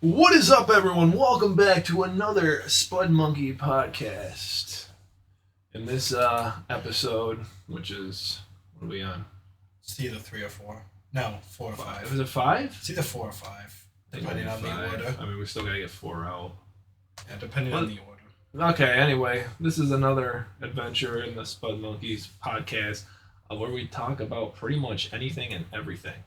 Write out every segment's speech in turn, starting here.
What is up, everyone? Welcome back to another Spudmonkey podcast. In this episode, which is, what are we on? It's either 3 or 4. No, 4 or 5. Is it 5? It's either 4 or 5, depending on the order. I mean, we still gotta get 4 out. Yeah, depending on the order. Okay, anyway, this is another adventure in the Spudmonkies podcast where we talk about pretty much anything and everything.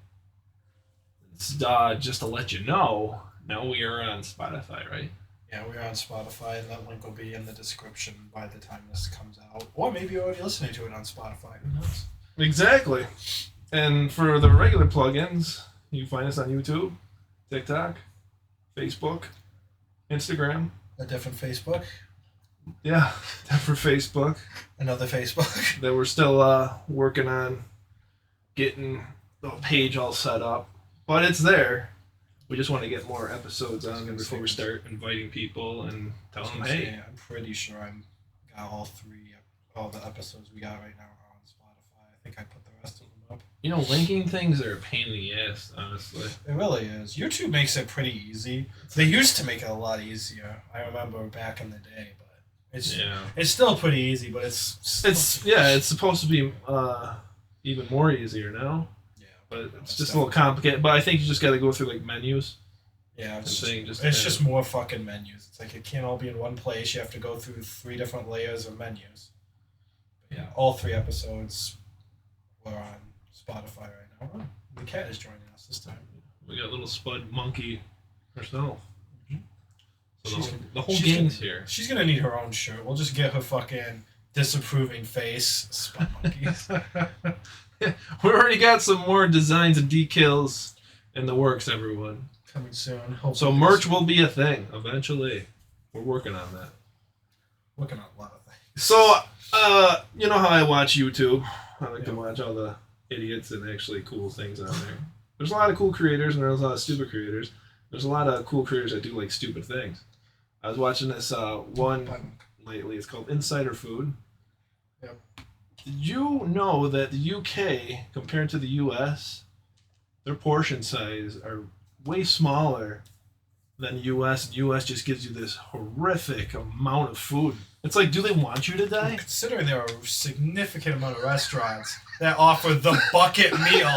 It's, just to let you know, now we are on Spotify, right? Yeah, we're on Spotify, and that link will be in the description by the time this comes out. Or maybe you're already listening to it on Spotify. Who knows? Exactly. And for the regular plugins, you can find us on YouTube, TikTok, Facebook, Instagram. A different Facebook. Yeah, different Facebook. Another Facebook. That we're still working on getting the page all set up. But it's there. We just want to get more episodes on them before we start inviting people and telling them, hey. I'm pretty sure I got all the episodes we got right now are on Spotify. I think I put the rest of them up. You know, linking things are a pain in the ass, honestly. It really is. YouTube makes it pretty easy. They used to make it a lot easier. I remember back in the day, but it's still pretty easy, but it's supposed to be even more easier now. But it's just a little complicated. But I think you just got to go through like menus. Yeah, it's just more fucking menus. It's like it can't all be in one place. You have to go through 3 different layers of menus. But yeah, all 3 episodes were on Spotify right now. Oh, the cat is joining us this time. We got little Spud Monkey herself. Mm-hmm. So the whole gang's here. She's gonna need her own shirt. We'll just get her fucking disapproving face, Spudmonkies. We already got some more designs and decals in the works, everyone. Coming soon. So merch will be a thing eventually. We're working on that. Working on a lot of things. So, you know how I watch YouTube? I like to watch all the idiots and actually cool things on there. There's a lot of cool creators and there's a lot of stupid creators. There's a lot of cool creators that do like stupid things. I was watching this one lately. It's called Insider Food. Yep. Did you know that the UK, compared to the US, their portion size are way smaller than the US? And US just gives you this horrific amount of food. It's like, do they want you to die? Well, considering there are a significant amount of restaurants that offer the bucket meal,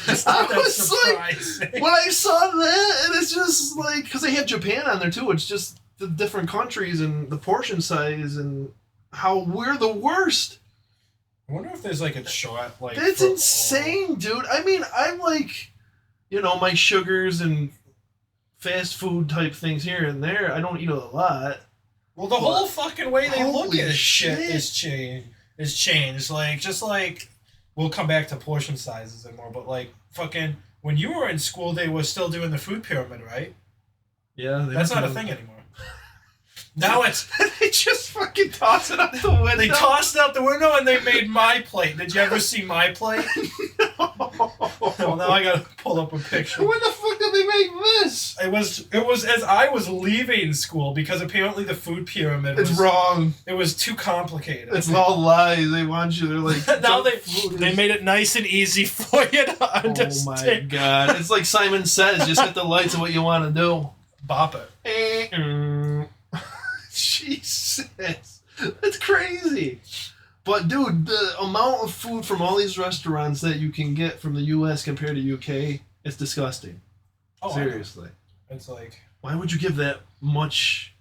it's not that surprising. Like, when I saw that, and it's just like, because they have Japan on there too, it's just the different countries and the portion size and how we're the worst. I wonder if there's like a chart like that's insane, dude. I mean, I'm like, you know, my sugars and fast food type things here and there. I don't eat a lot. Well, the whole fucking way they look at shit is changed. Like, just like, we'll come back to portion sizes and more, but like, fucking, when you were in school, they were still doing the food pyramid, right? Yeah. That's not a thing anymore. Now it's... They just fucking toss it out the window. They tossed it out the window and they made My Plate. Did you ever see My Plate? No. Well, now I gotta pull up a picture. When the fuck did they make this? It was as I was leaving school because apparently the food pyramid was... It's wrong. It was too complicated. It's all lies. They want you. They're like... Now they made it nice and ezy for you to understand. Oh my god. It's like Simon Says. Just hit the lights of what you want to do. Bop it. Jesus. That's crazy. But, dude, the amount of food from all these restaurants that you can get from the U.S. compared to UK is disgusting. Oh, seriously. It's like... Why would you give that much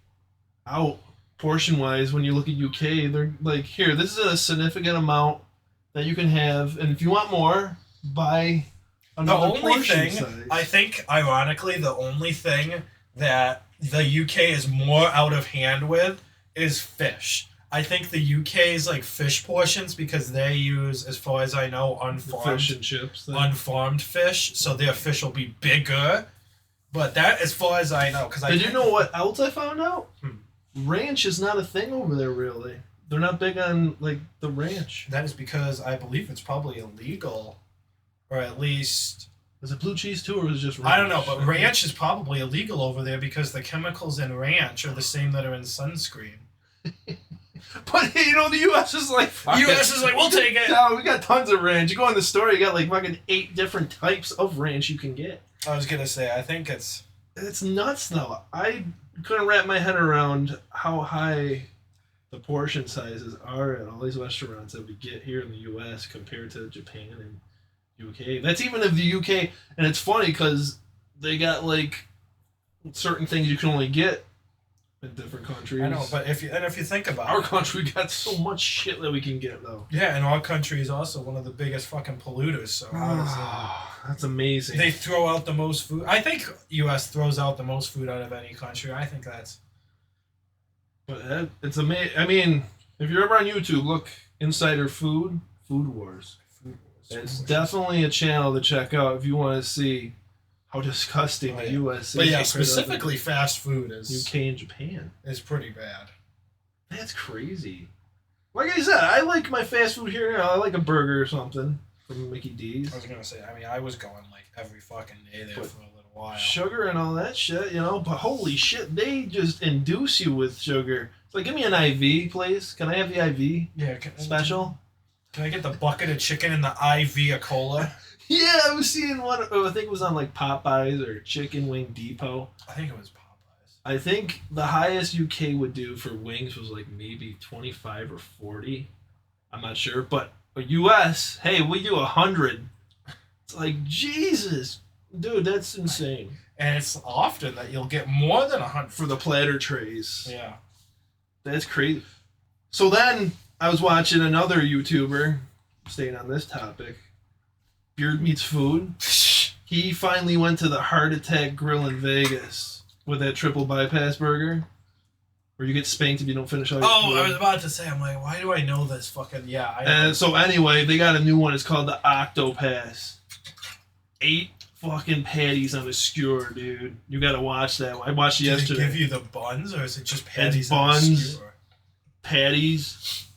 out, portion-wise, when you look at UK? They're like, here, this is a significant amount that you can have, and if you want more, buy another portion size. I think, ironically, the only thing that the UK is more out of hand with is fish. I think the UK's like fish portions because they use, as far as I know, unfarmed fish and chips. Unfarmed fish, so their fish will be bigger. But that, as far as I know, because Did you know what else I found out? Ranch is not a thing over there, really. They're not big on like the ranch. That is because I believe it's probably illegal, or at least. Is it blue cheese too, or is it just ranch? I don't know, but ranch is probably illegal over there because the chemicals in ranch are the same that are in sunscreen. But, you know, the U.S. is like... U.S. is like, we'll take it. No, we got tons of ranch. You go in the store, you got like fucking 8 different types of ranch you can get. I was gonna say, I think it's nuts though. I couldn't wrap my head around how high the portion sizes are at all these restaurants that we get here in the U.S. compared to Japan and UK. That's even of the UK, and it's funny because they got like certain things you can only get in different countries. I know, but if you think about our country, got so much shit that we can get though. Yeah, and our country is also one of the biggest fucking polluters. So that's amazing. They throw out the most food. I think U.S. throws out the most food out of any country. I think that's. But it's amazing. I mean, if you're ever on YouTube, look Insider Food Wars. It's definitely a channel to check out if you want to see how disgusting the U.S. is. But yeah, specifically fast food is UK and Japan. It's pretty bad. That's crazy. Like I said, I like my fast food here. I like a burger or something from Mickey D's. I was gonna say, I mean, I was going like every fucking day there for a little while. Sugar and all that shit, you know. But holy shit, they just induce you with sugar. It's like, give me an IV, please. Can I have the IV? Yeah. Special. Can I get the bucket of chicken and the IV of cola? Yeah, I was seeing one. I think it was on like Popeyes or Chicken Wing Depot. I think it was Popeyes. I think the highest UK would do for wings was like maybe 25 or 40. I'm not sure, but US, hey, we do 100. It's like, Jesus, dude, that's insane. And it's often that you'll get more than 100 for the platter trays. Yeah, that's crazy. So then I was watching another YouTuber, staying on this topic, Beard Meets Food. He finally went to the Heart Attack Grill in Vegas with that triple bypass burger, where you get spanked if you don't finish all your food. I was about to say, I'm like, why do I know this fucking... Yeah, I know. And so anyway, they got a new one. It's called the Octopass. 8 fucking patties on a skewer, dude. You gotta watch that one. I watched it yesterday. Did they give you the buns, or is it just patties it's buns, on a skewer? Patties,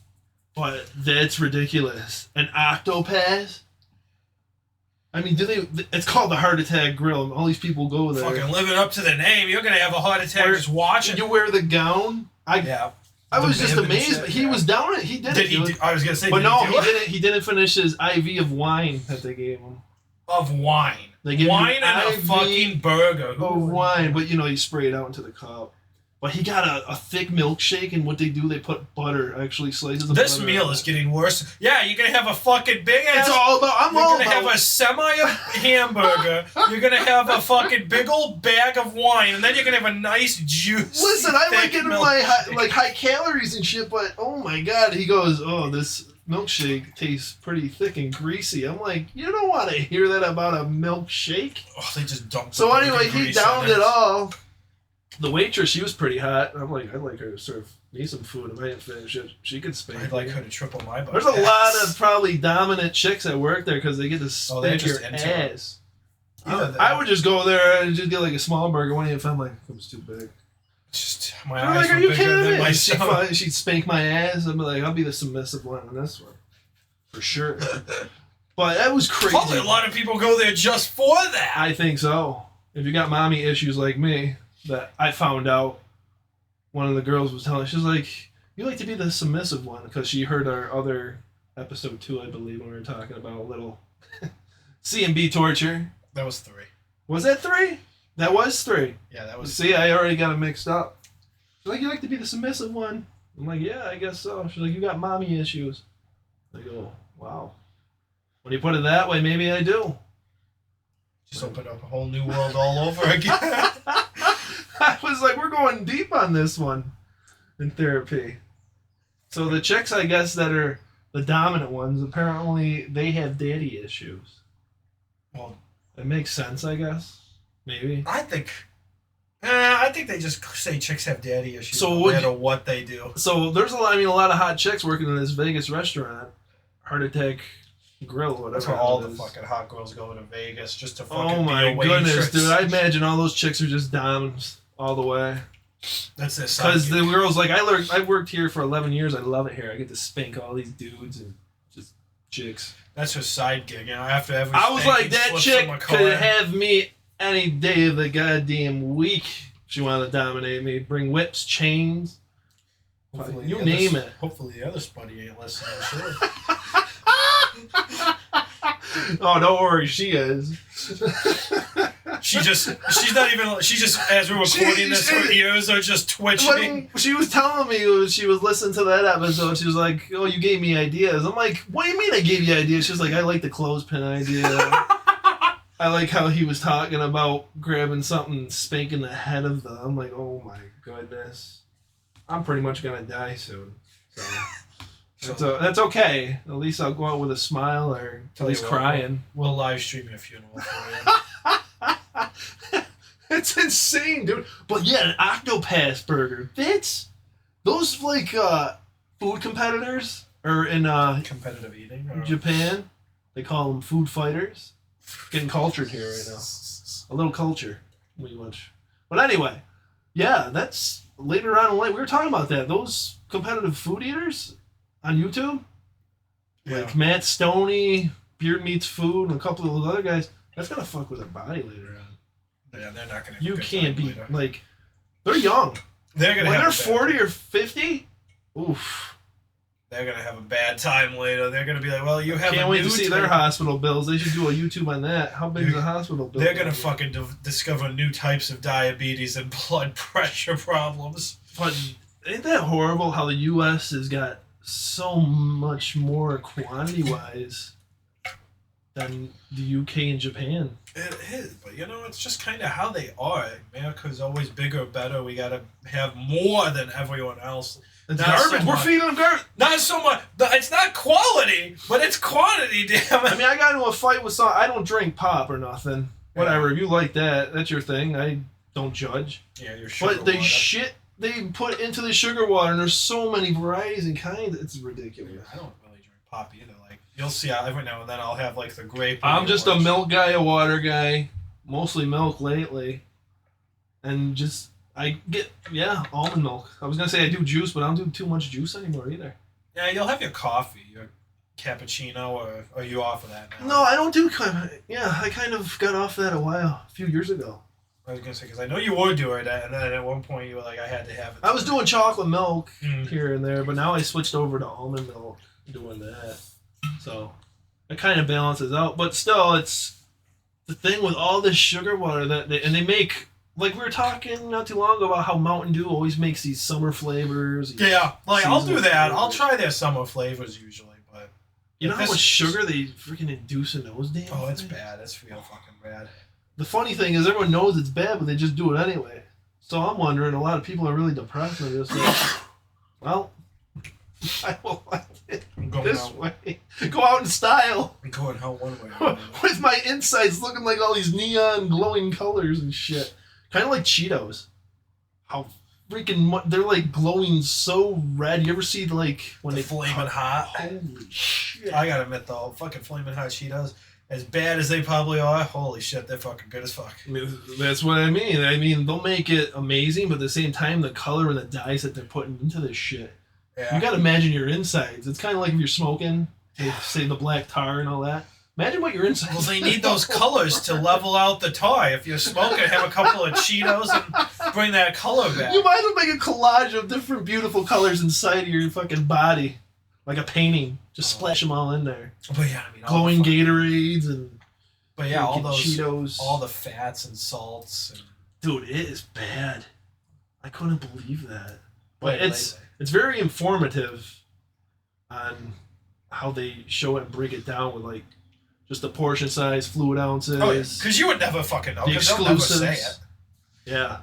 but that's ridiculous. An Octopass? I mean, it's called the Heart Attack Grill. All these people go there. Fucking living up to the name. You're gonna have a heart attack just watching. You wear the gown. Yeah. I was just amazed. He was down it. He did it. I was gonna say, but no, he didn't. He didn't finish his IV of wine that they gave him. Of wine. They give wine and a fucking burger. Of wine, but you know, you spray it out into the cup. But he got a thick milkshake, and what they do, they put butter, actually slices of butter. This meal is getting worse. Yeah, you're gonna have a fucking big ass. It's all about. You're gonna have a semi hamburger. You're gonna have a fucking big old bag of wine, and then you're gonna have a nice juice. Listen, I like it in my high calories and shit, but oh my god, he goes, oh, this milkshake tastes pretty thick and greasy. I'm like, you don't want to hear that about a milkshake. Oh, they just dumped. So anyway, he downed it all. The waitress, she was pretty hot. I'm like, I'd like her to serve me some food. If I didn't finish it, she could spank I'd like her to triple my butt. There's a lot of probably dominant chicks that work there because they get to spank your ass. I would just go there and just get like a small burger. When if I'm like, it was too big. Just my eyes were bigger than my stomach. She'd spank my ass. I'd be like, I'll be the submissive one on this one, for sure. But that was crazy. Probably a lot of people go there just for that. I think so. If you got mommy issues like me. That I found out, one of the girls was telling, she was like, you like to be the submissive one, because she heard our other episode 2, I believe, when we were talking about a little C&B torture. That was 3. Was that 3? That was 3. Yeah, that was. See, I already got it mixed up. She's like, you like to be the submissive one? I'm like, yeah, I guess so. She's like, you got mommy issues. I go, wow. When you put it that way, maybe I do. Just opened up a whole new world all over again. I was like, we're going deep on this one in therapy. So the chicks, I guess, that are the dominant ones, apparently they have daddy issues. Well, it makes sense, I guess. Maybe. I think they just say chicks have daddy issues no matter what they do. So there's a lot of hot chicks working in this Vegas restaurant, Heart Attack Grill, whatever. That's where all the fucking hot girls go to Vegas just to fucking oh my be a waitress. Goodness, dude! I imagine all those chicks are just doms all the way. That's this. Because the girls like I've worked here for 11 years. I love it here. I get to spank all these dudes and just chicks. That's her side gig, you know. After every I was like, that chick could have me any day of the goddamn week. She wanted to dominate me, bring whips, chains. Hopefully you name it. Hopefully the other spuddy ain't listening. Sure. Oh, don't worry, she is. She's just, as we're recording this, her ears are just twitching. When she was telling me she was listening to that episode, she was like, oh, you gave me ideas. I'm like, what do you mean I gave you ideas? She was like, I like the clothespin idea. I like how he was talking about grabbing something and spanking the head of the... I'm like, oh my goodness. I'm pretty much going to die soon. So that's okay. At least I'll go out with a smile or at least crying. We'll live stream your funeral for you. It's insane, dude. But yeah, an Octopass burger. Those like food competitors are in competitive eating or... Japan. They call them food fighters. Getting cultured here right now. A little culture. But anyway, yeah, that's later on in life. We were talking about that. Those competitive food eaters on YouTube, like Matt Stoney, Beard Meets Food, and a couple of those other guys, that's gonna fuck with their body later on. Yeah, they're not gonna. You can't be like, they're young. They're gonna when they're 40 or 50. Oof. They're gonna have a bad time later. They're gonna be like, "Well, you have." Can't wait to see their hospital bills. They should do a YouTube on that. How big is the hospital bill? They're gonna fucking discover new types of diabetes and blood pressure problems. But ain't that horrible? How the U.S. has got so much more quantity-wise than the U.K. and Japan. It is, but it's just kind of how they are. America's always bigger, better. We gotta have more than everyone else. It's garbage. We're feeding them garbage. Not so much. It's not quality, but it's quantity, damn it. I mean, I got into a fight with some... I don't drink pop or nothing. Whatever. If you like that, that's your thing. I don't judge. Yeah, you're sugar But the water. shit they put into the sugar water, and there's so many varieties and kinds, it's ridiculous. I don't really drink pop either. Like, you'll see every now and then I'll have, like, the grape. I'm just a milk guy, a water guy. Mostly milk lately. And just... I get, almond milk. I was going to say I do juice, but I don't do too much juice anymore either. Yeah, you'll have your coffee, your cappuccino, or are you off of that now? No, I don't do... I kind of got off that a few years ago. I was going to say, because I know you were doing that, and then at one point you were like, I had to have it. I was doing chocolate milk here and there, but now I switched over to almond milk, doing that. So, it kind of balances out. But still, it's the thing with all this sugar water that they make... Like, we were talking not too long ago about how Mountain Dew always makes these summer flavors. Yeah, like, I'll do that. I'll try their summer flavors usually, but... You know how much sugar they freaking induce in those damn Oh, it's things? bad. It's real fucking bad. The funny thing is everyone knows it's bad, but they just do it anyway. So I'm wondering, a lot of people are really depressed and just like, well, I will like it this way. Go out in style. I'm going out one way. With my insides looking like all these neon glowing colors and shit. Kind of like Cheetos. How freaking they're like glowing so red. You ever see like when they flaming hot? Holy shit! I gotta admit though, fucking flaming hot Cheetos, as bad as they probably are, holy shit, they're fucking good as fuck. I mean, that's what I mean. I mean, they'll make it amazing, but at the same time, the color and the dyes that they're putting into this shit. Yeah. You gotta imagine your insides. It's kind of like if you're smoking, say the black tar and all that. Imagine what your insides. Well, they need those colors to level out the toy. If you're smoking, have a couple of Cheetos and bring that color back. You might as well make a collage of different beautiful colors inside of your fucking body. Like a painting. Just splash them all in there. But yeah, I mean... Glowing Gatorades and... But yeah, all those... Cheetos. All the fats and salts. And... Dude, it is bad. I couldn't believe that. But it's very informative on how they show it and break it down with like... Just the portion size, fluid ounces. Oh, because you would never fucking know. The Because they'll never say it. Yeah.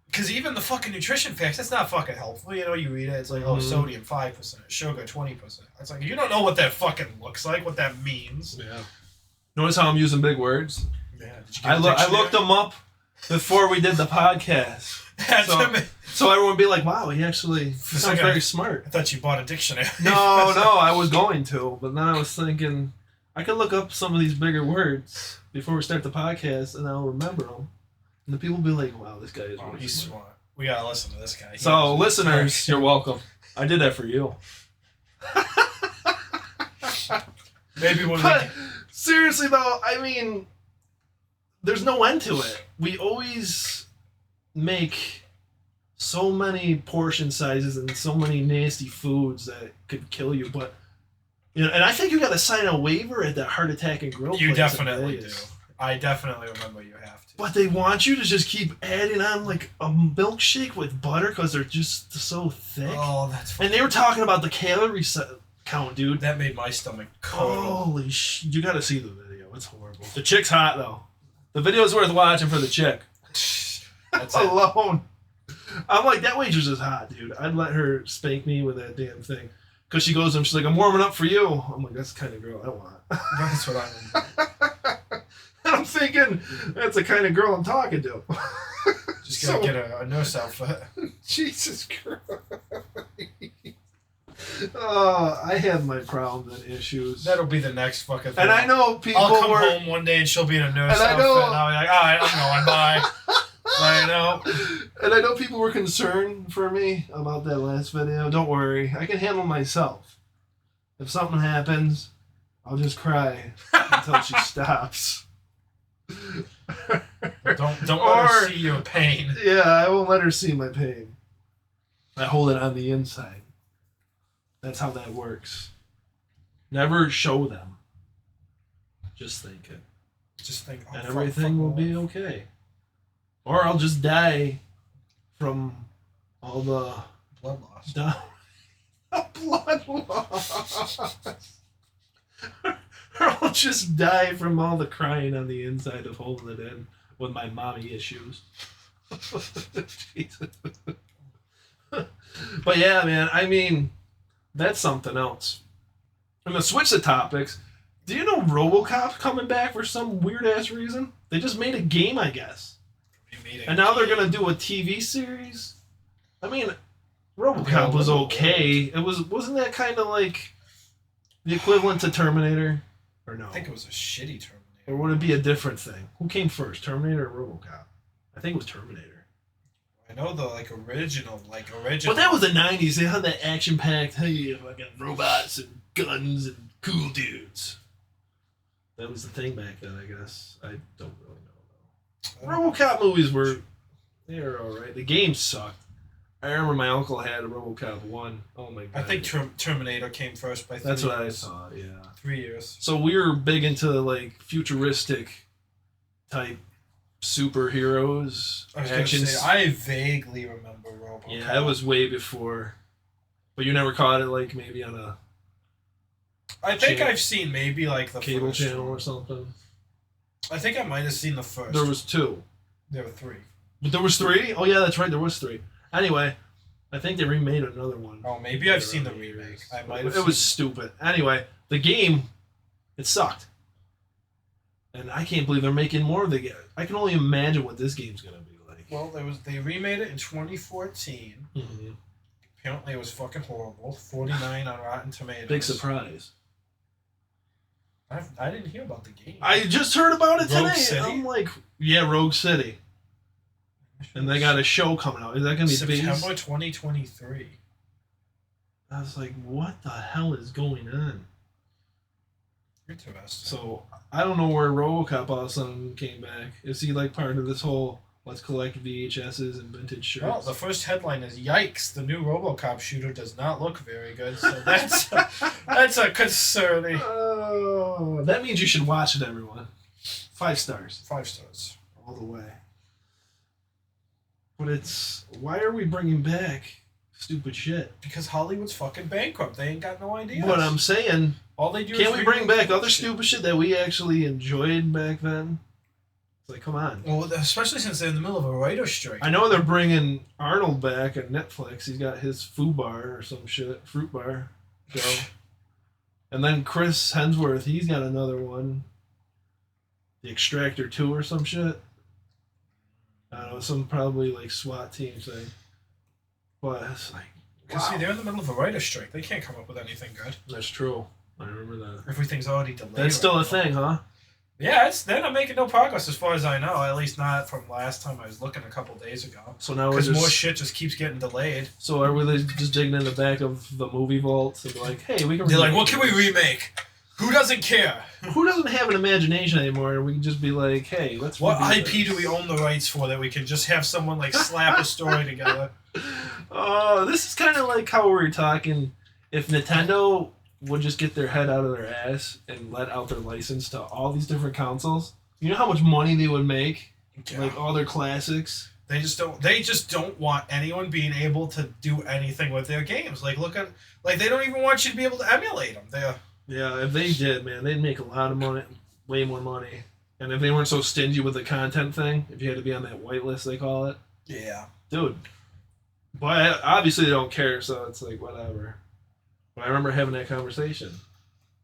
Because even the fucking nutrition facts, that's not fucking helpful. You know, you read it, it's like, sodium 5%, sugar 20%. It's like, you don't know what that fucking looks like, what that means. Yeah. Notice how I'm using big words? Yeah. Did you get I looked them up before we did the podcast. So everyone would be like, wow, he actually sounds very smart. I thought you bought a dictionary. No, I was going to. But then I was thinking... I could look up some of these bigger words before we start the podcast, and I'll remember them. And the people will be like, wow, this guy is really he's smart. We gotta listen to this guy. So, listeners, you're welcome. I did that for you. Maybe when seriously, though, I mean, there's no end to it. We always make so many portion sizes and so many nasty foods that could kill you, but You know, and I think you got to sign a waiver at that Heart Attack and Grill. You definitely do. I definitely remember you have to. But they want you to just keep adding on like a milkshake with butter because they're just so thick. Oh, that's funny. And they were talking about the calorie count, dude. That made my stomach curdle. Holy shit. You got to see the video. It's horrible. The chick's hot, though. The video's worth watching for the chick. That's alone. I'm like, that waitress is hot, dude. I'd let her spank me with that damn thing. Because she goes and she's like, I'm warming up for you. I'm like, that's the kind of girl I want. That's what I I'm thinking, that's the kind of girl I'm talking to. Just gotta get a nurse outfit. Jesus Christ. Oh, I have my problems and issues. That'll be the next fucking thing. And I know people I'll come home one day and she'll be in a nurse outfit. And I'll be like, all right, I'm going, bye. I know. And I know people were concerned for me about that last video. Don't worry. I can handle myself. If something happens, I'll just cry until she stops. Don't let her see your pain. Yeah, I won't let her see my pain. I hold it on the inside. That's how that works. Never show them. Just think it. Just think, and everything will be okay. Or I'll just die from all the blood loss. Blood loss. Or I'll just die from all the crying on the inside of holding it in with my mommy issues. But yeah, man, I mean, that's something else. I'm going to switch the topics. Do you know RoboCop's coming back for some weird-ass reason? They just made a game, I guess. And now they're going to do a TV series? I mean, RoboCop was okay. Wasn't that kind of like the equivalent to Terminator? Or no? I think it was a shitty Terminator. Or would it be a different thing? Who came first, Terminator or RoboCop? I think it was Terminator. I know the original. But that was the 90s. They had that action-packed, hey, fucking robots and guns and cool dudes. That was the thing back then, I guess. I don't really know, though. RoboCop movies they were alright. The game sucked. I remember my uncle had a RoboCop 1. Oh my god. I think Terminator came first by 3 years. That's what I thought, yeah. 3 years. So we were big into, like, futuristic type superheroes. I vaguely remember RoboCop. Yeah, that was way before. But you never caught it, like, maybe on a... I think I've seen maybe, like, the cable first channel one. Or something. I think I might have seen the first. There was 2. There were 3. But there was 3? Oh, yeah, that's right, there was 3. Anyway, I think they remade another one. Oh, maybe I've seen the remake. I might have. It was stupid. Anyway, the game, it sucked. And I can't believe they're making more of the game. I can only imagine what this game's going to be like. Well, they remade it in 2014. Mm-hmm. Apparently it was fucking horrible. 49 on Rotten Tomatoes. Big surprise. I didn't hear about the game. I just heard about it Rogue today. City? I'm like, yeah, Rogue City. And they got a show coming out. Is that going to be September 2023. I was like, what the hell is going on? Interesting. So, I don't know where RoboCop all of a sudden came back. Is he like part of this whole let's collect VHSs and vintage shirts? Well, the first headline is, yikes, the new RoboCop shooter does not look very good. So that's a concerning. Oh, that means you should watch it, everyone. 5 stars. 5 stars. All the way. But why are we bringing back stupid shit? Because Hollywood's fucking bankrupt. They ain't got no ideas. But I'm saying, all they do can't is we bring back other stupid shit that we actually enjoyed back then? It's like, come on. Well, especially since they're in the middle of a writer's strike. I know they're bringing Arnold back at Netflix. He's got his fruit bar or some shit. Fruit bar. So. And then Chris Hemsworth, he's got another one. The Extractor 2 or some shit. I don't know, some probably like SWAT team thing. But it's like, because see, they're in the middle of a writer's strike. They can't come up with anything good. That's true. I remember that. Everything's already delayed. That's still a thing, huh? Yeah, they're not making no progress as far as I know. At least not from last time I was looking a couple days ago. So now because more shit just keeps getting delayed. So are we just digging in the back of the movie vaults and be like, hey, we can. They're like, what can we remake? Who doesn't care? Who doesn't have an imagination anymore? We can just be like, hey, let's. What IP do we own the rights for that we can just have someone like slap a story together? Oh, this is kind of like how we were talking. If Nintendo would just get their head out of their ass and let out their license to all these different consoles, you know how much money they would make? Yeah. Like all their classics. They just don't want anyone being able to do anything with their games. Like they don't even want you to be able to emulate them. Yeah, if they did, man, they'd make a lot of money, way more money. And if they weren't so stingy with the content thing, if you had to be on that whitelist, they call it. Yeah. Dude. But obviously they don't care, so it's like, whatever. But I remember having that conversation.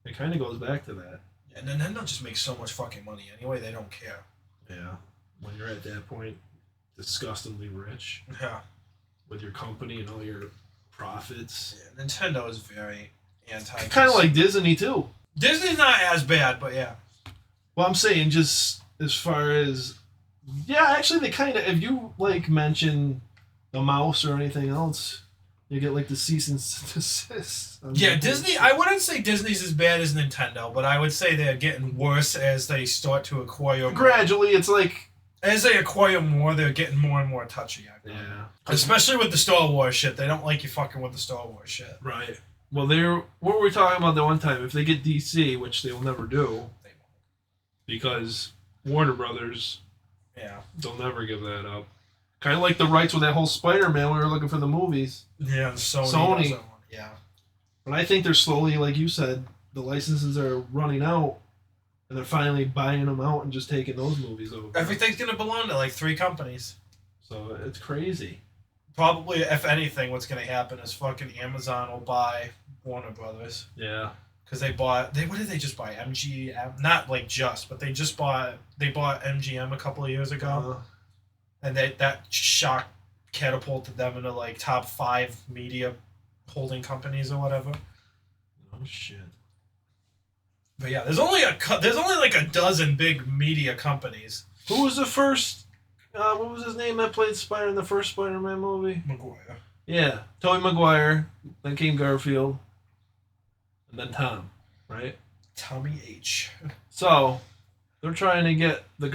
It kind of goes back to that. Yeah, and Nintendo just makes so much fucking money anyway, they don't care. Yeah. When you're at that point, disgustingly rich. Yeah. With your company and all your profits. Yeah, Nintendo is very anti. Kind of like Disney, too. Disney's not as bad, but yeah. Well, I'm saying just as far as... Yeah, actually, they kind of... If you, like, mention the mouse or anything else, you get, like, the cease and desist. Yeah, Disney... I wouldn't say Disney's as bad as Nintendo, but I would say they're getting worse as they start to acquire more. Gradually, it's like... As they acquire more, they're getting more and more touchy. Yeah. Especially with the Star Wars shit. They don't like you fucking with the Star Wars shit. Right. Well, what were we talking about that one time? If they get DC, which they will never do... Because Warner Brothers, they'll never give that up. Kind of like the rights with that whole Spider-Man when we were looking for the movies. Yeah, Sony. Yeah. But I think they're slowly, like you said, the licenses are running out, and they're finally buying them out and just taking those movies over. Everything's going to belong to like 3 companies. So it's crazy. Probably, if anything, what's going to happen is fucking Amazon will buy Warner Brothers. Yeah. Because they bought... what did they just buy? MGM? Not like just, but they bought MGM a couple of years ago. And that shock catapulted them into like top 5 media holding companies or whatever. Oh shit. But yeah, there's only like a dozen big media companies. Who was the first... what was his name that played Spider in the first Spider-Man movie? Maguire. Yeah. Tobey Maguire. Then came Garfield. And then Tom, right? Tommy H. So, they're trying to get the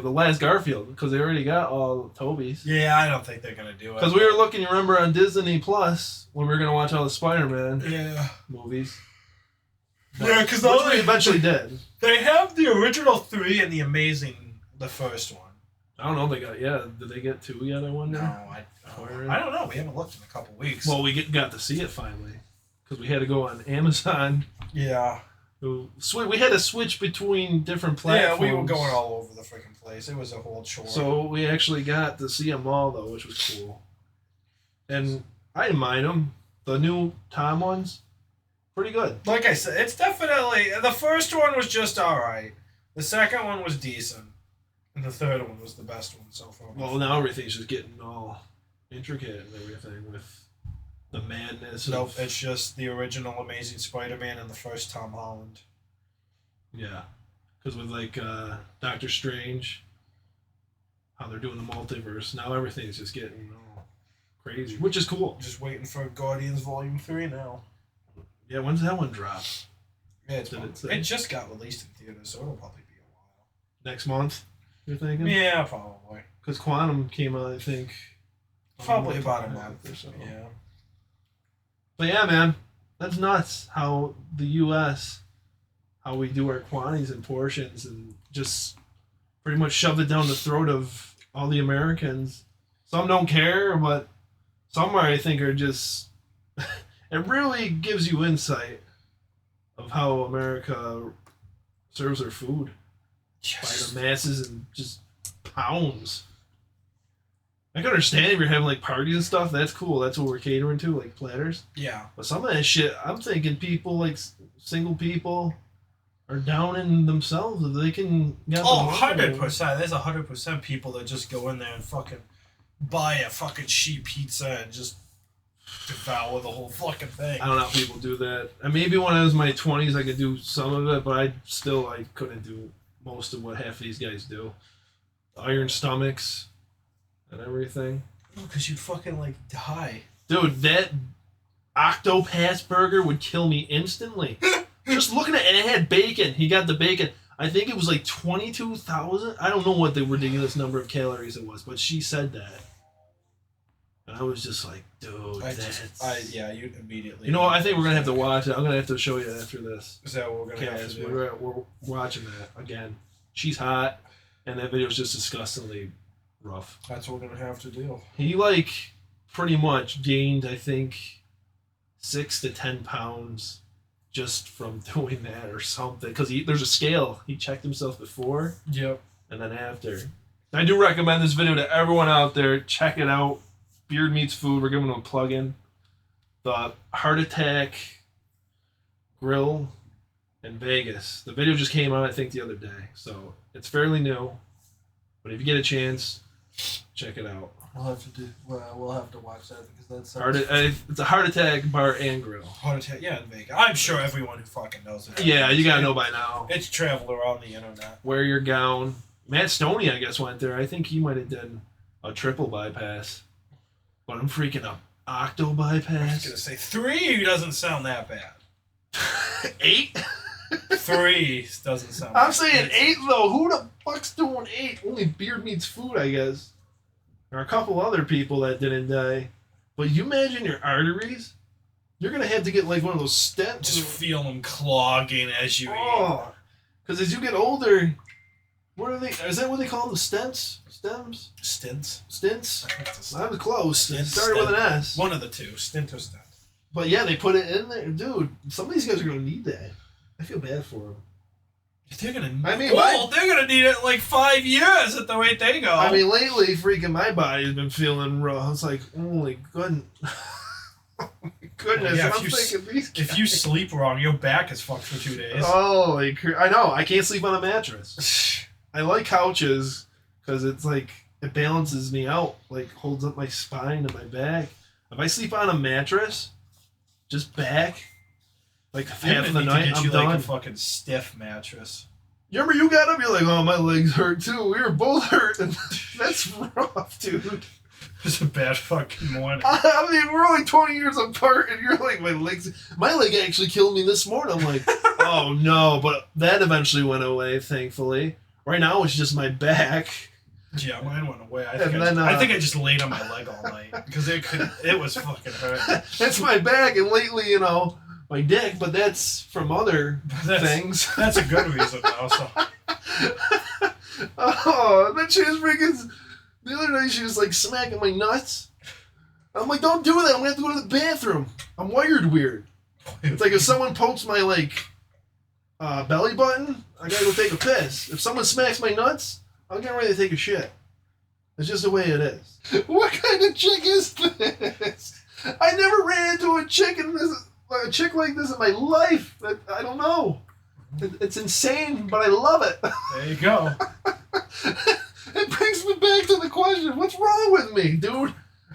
last Garfield, because they already got all Toby's. Yeah, I don't think they're going to do it. Because we were looking, you remember, on Disney Plus, when we were going to watch all the Spider-Man movies. Yeah, because they eventually did. They have the original 3 and the Amazing, the first one. I don't know if they got, did they get 2 yet, I wonder? No, I don't know. We haven't looked in a couple weeks. Well, we got to see it finally. Because we had to go on Amazon. Yeah. We had to switch between different platforms. Yeah, we were going all over the freaking place. It was a whole chore. So we actually got to see them all, though, which was cool. And I didn't mind them. The new Tom ones, pretty good. Like I said, it's definitely... The first one was just alright. The second one was decent. And the third one was the best one so far. Well, now everything's just getting all intricate and everything with... The madness. Nope, it's just the original Amazing Spider-Man and the first Tom Holland. Yeah. Because with, like, Doctor Strange, how they're doing the multiverse, now everything's just getting all crazy, which is cool. Just waiting for Guardians Volume 3 now. Yeah, when's that one drop? Yeah, it just got released in theaters, so it'll probably be a while. Next month, you're thinking? Yeah, probably. Because Quantum came out, I think... Probably about a month or so. Yeah. But yeah, man, that's nuts how the U.S., how we do our quantities and portions and just pretty much shove it down the throat of all the Americans. Some don't care, but some I think are just... It really gives you insight of how America serves their food by the masses and just pounds. I can understand if you're having like parties and stuff. That's cool. That's what we're catering to, like platters. Yeah. But some of that shit, I'm thinking people like single people are down in themselves. If they can. 100%. There's 100% people that just go in there and fucking buy a fucking sheet pizza and just devour the whole fucking thing. I don't know how people do that. And maybe when I was in my 20s, I could do some of it, but I couldn't do most of what half of these guys do. Iron stomachs. And everything. No, because you'd fucking, like, die. Dude, that Octopass burger would kill me instantly. Just looking at it, and it had bacon. He got the bacon. I think it was like 22,000. I don't know what the ridiculous number of calories it was, but she said that. And I was just like, dude, you immediately. You know what? I think we're gonna have to watch it. I'm gonna have to show you after this. Is that what we're gonna have to do? We're watching that again. She's hot, and that video's just disgustingly rough. That's what we're gonna have to do. He pretty much gained, I think, 6 to 10 pounds just from doing that or something. Because there's a scale. He checked himself before. Yep. And then after. I do recommend this video to everyone out there. Check it out. Beard Meets Food. We're giving them a plug-in. The Heart Attack Grill in Vegas. The video just came out, I think, the other day. So it's fairly new. But if you get a chance, check it out. We'll have to watch that because it's a Heart Attack Bar and Grill. Heart Attack, yeah, in Vegas. I'm sure everyone who fucking knows it. Yeah, you gotta know by now. It's traveled around the internet. Wear your gown. Matt Stoney, I guess, went there. I think he might have done a triple bypass. But I'm freaking up. Octo bypass. I was gonna say 3 doesn't sound that bad. 8? 3 doesn't sound. I'm saying 8 though. Who the fuck's doing 8? Only Beard Meets Food, I guess. There are a couple other people that didn't die. But you imagine your arteries? You're going to have to get one of those stents. Just feel them clogging as you eat. Because as you get older, what are they? Is that what they call them? Stents? Stems? Stints? Stints? I was close. It started with an S. One of the two. Stint or stent. But yeah, they put it in there. Dude, some of these guys are going to need that. I feel bad for them. They're gonna need it in 5 years at the rate they go. I mean, lately, freaking my body's been feeling rough. It's like, holy goodness. Goodness, yeah, I'm thinking these guys. If you sleep wrong, your back is fucked for 2 days. Oh, I know. I can't sleep on a mattress. I like couches because it's it balances me out, holds up my spine and my back. If I sleep on a mattress, just back. Half of the night, I'm done. A fucking stiff mattress. You remember you got up? You're like, oh, my legs hurt too. We were both hurt, and that's rough, dude. It was a bad fucking morning. I mean, we're only 20 years apart, and you're like, my leg actually killed me this morning. I'm like, oh no, but that eventually went away, thankfully. Right now, it's just my back. Yeah, mine went away. I think I just laid on my leg all night because it was fucking hurt. That's my back, and lately, my dick, but that's from other things. That's a good reason, though. So. Oh, then she was freaking. The other day, she was smacking my nuts. I'm like, don't do that. I'm gonna have to go to the bathroom. I'm wired weird. It's like if someone pokes my belly button, I gotta go take a piss. If someone smacks my nuts, I'm getting ready to take a shit. It's just the way it is. What kind of chick is this? I never ran into a chick like this in my life. I don't know. It's insane, but I love it. There you go. It brings me back to the question, what's wrong with me, dude?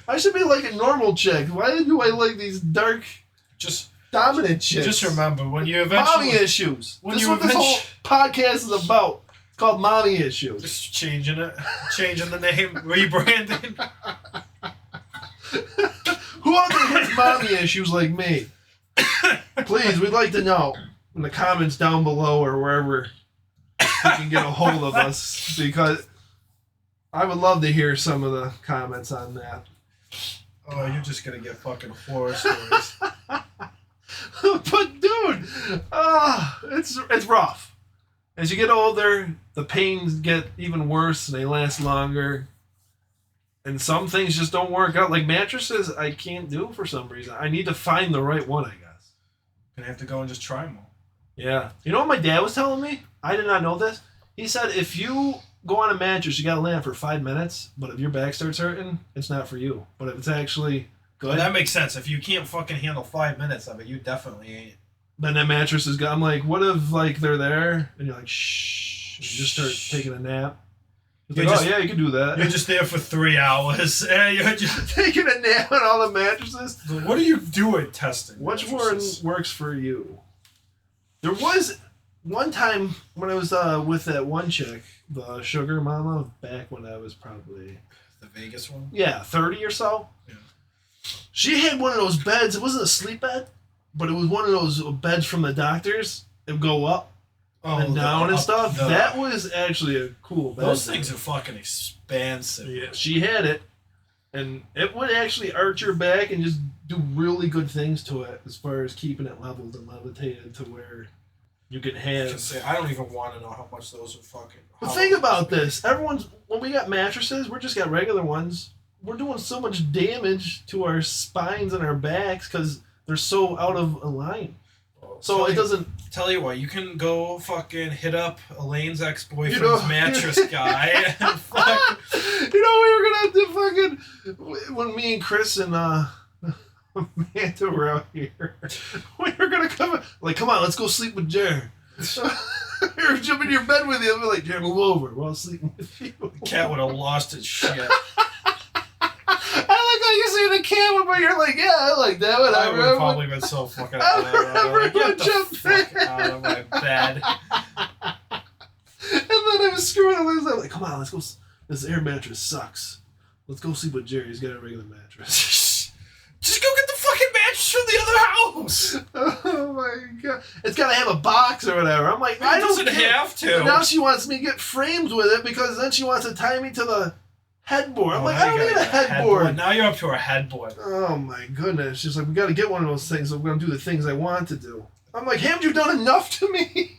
I should be like a normal chick. Why do I like these dark, dominant chicks? Just remember, when you eventually... Mommy issues. This is what this whole podcast is about. It's called Mommy Issues. Just changing it. Changing the name. Rebranding. Who out there has mommy issues like me? Please, we'd like to know in the comments down below or wherever you can get a hold of us, because I would love to hear some of the comments on that. Oh, you're just gonna get fucking horror stories. But dude, it's rough. As you get older, the pains get even worse and they last longer. And some things just don't work out. Like mattresses, I can't do for some reason. I need to find the right one, I guess. Gonna have to go and just try them all. Yeah. You know what my dad was telling me? I did not know this. He said if you go on a mattress, you gotta lay on for 5 minutes. But if your back starts hurting, it's not for you. But if it's actually good, well, that makes sense. If you can't fucking handle 5 minutes of it, you definitely ain't. Then that mattress is good. I'm like, what if they're there and you're like, shh, and you just start taking a nap? Yeah, you can do that. You're just there for 3 hours. And you're just taking a nap on all the mattresses. What are you doing testing? Which one works for you? There was one time when I was with that one chick, the sugar mama, back when I was probably... The Vegas one? Yeah, 30 or so. Yeah. She had one of those beds. It wasn't a sleep bed, but it was one of those beds from the doctors. It would go up. And down and stuff. That was actually a cool bed. Those things are fucking expensive. Yeah, she had it, And it would actually arch your back and just do really good things to it as far as keeping it leveled and levitated to where you can have... I don't even want to know how much those are fucking... But think about this. When we got mattresses, we just got regular ones. We're doing so much damage to our spines and our backs because they're so out of line. So it doesn't... Tell you what, you can go fucking hit up Elaine's ex-boyfriend's mattress guy and fuck... You know, we were gonna do fucking... When me and Chris and Amanda were out here, we were gonna come... Like, come on, let's go sleep with Jared. We were jumping in your bed with you. I'm like, Jared, move over. We're all sleeping with you. The cat would have lost its shit. I like how you say the camera, but you're like, yeah, I like that. Whatever. I would have probably been so fucking out of Get the fuck out of my bed. And then I was screwing with him. I'm like, come on, let's go. This air mattress sucks. Let's go sleep with Jerry. He's got a regular mattress. Just go get the fucking mattress from the other house. Oh my god. It's got to have a box or whatever. I'm like, I don't have to. And now she wants me to get framed with it because then she wants to tie me to the headboard. I'm like, I don't need a headboard. Now you're up to a headboard. Oh my goodness. She's like, we got to get one of those things. So we're going to do the things I want to do. I'm like, haven't you done enough to me?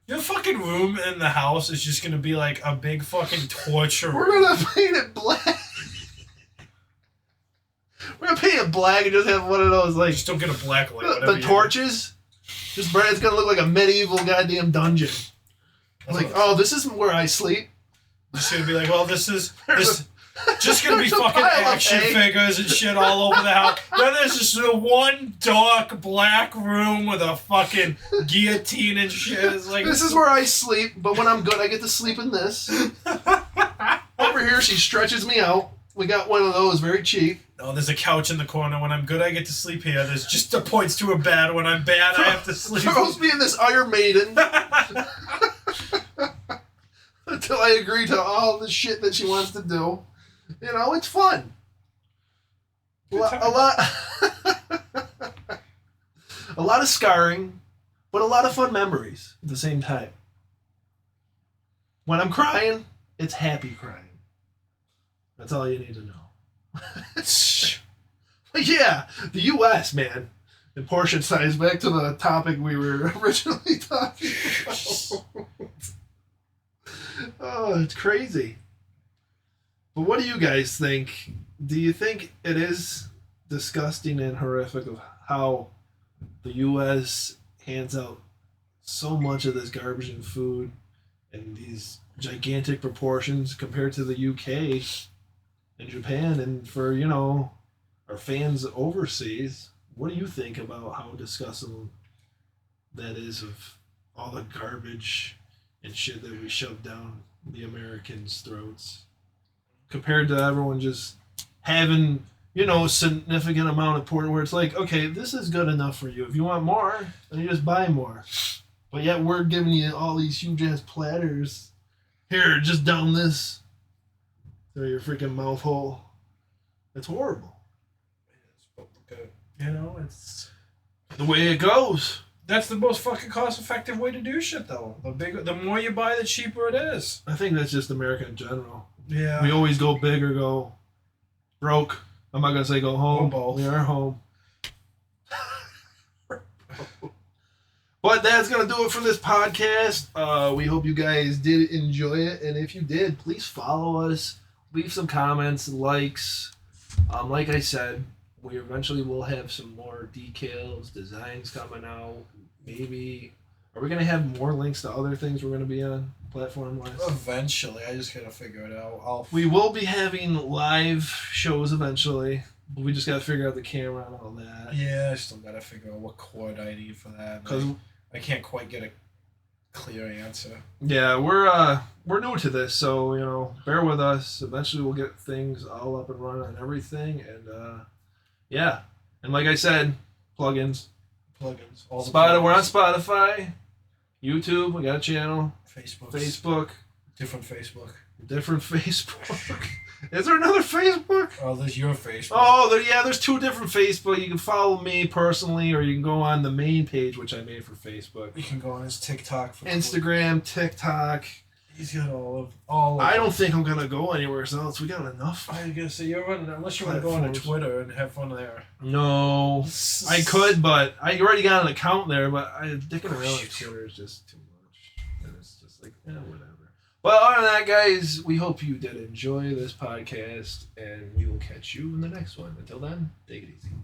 Your fucking room in the house is just going to be like a big fucking torture room. We're going to paint it black. We're going to paint it black and just have one of those, like... Just don't get a black light. The torches. Just Brad's going to look like a medieval goddamn dungeon. Like, oh, this isn't where I sleep. It's going to be like, well, this just going to be fucking action figures and shit all over the house. Then there's just one dark black room with a fucking guillotine and shit. It's like, this is where I sleep, but when I'm good, I get to sleep in this. Over here, she stretches me out. We got one of those, very cheap. Oh, there's a couch in the corner. When I'm good, I get to sleep here. There's just a points to a bed. When I'm bad, I have to sleep. Throws me in this Iron Maiden. Until I agree to all the shit that she wants to do. You know, it's fun. A lot of scarring, but a lot of fun memories at the same time. When I'm crying, it's happy crying. That's all you need to know. But yeah, the U.S., man. In portion size, back to the topic we were originally talking about. Oh, it's crazy. But what do you guys think? Do you think it is disgusting and horrific of how the U.S. hands out so much of this garbage and food in these gigantic proportions compared to the U.K. and Japan, and for, you know, our fans overseas? What do you think about how disgusting that is of all the garbage and shit that we shove down the Americans' throats compared to everyone just having, you know, a significant amount of portion where it's like, okay, this is good enough for you. If you want more, then you just buy more. But yet we're giving you all these huge ass platters. Here, just down this through your freaking mouth hole. It's horrible. You know, it's the way it goes. That's the most fucking cost-effective way to do shit, though. The more you buy, the cheaper it is. I think that's just America in general. Yeah. We always go big or go broke. I'm not going to say go home. Both. We are home. But that's going to do it for this podcast. We hope you guys did enjoy it. And if you did, please follow us. Leave some comments, likes. Like I said, we eventually will have some more decals, designs coming out. Maybe, are we going to have more links to other things we're going to be on platform-wise? Eventually. I just got to figure it out. We will be having live shows eventually. But we just got to figure out the camera and all that. Yeah, I still got to figure out what cord I need for that. Because I can't quite get a clear answer. Yeah, we're new to this, so, you know, bear with us. Eventually we'll get things all up and running on everything, and yeah. And like I said, plugins. All We're on Spotify, YouTube, we got a channel. Facebook. Different Facebook. Is there another Facebook? Oh, there's your Facebook. Oh, there's two different Facebook. You can follow me personally, or you can go on the main page, which I made for Facebook. You can go on his TikTok. Instagram, TikTok. He's got all of I don't think I'm gonna go anywhere else. We got enough. I guess you're running unless you want to go on to Twitter and have fun there. No, I could, but I already got an account there. But dicking around on Twitter is just too much, and it's just like whatever. But other than that, guys, we hope you did enjoy this podcast, and we will catch you in the next one. Until then, take it easy.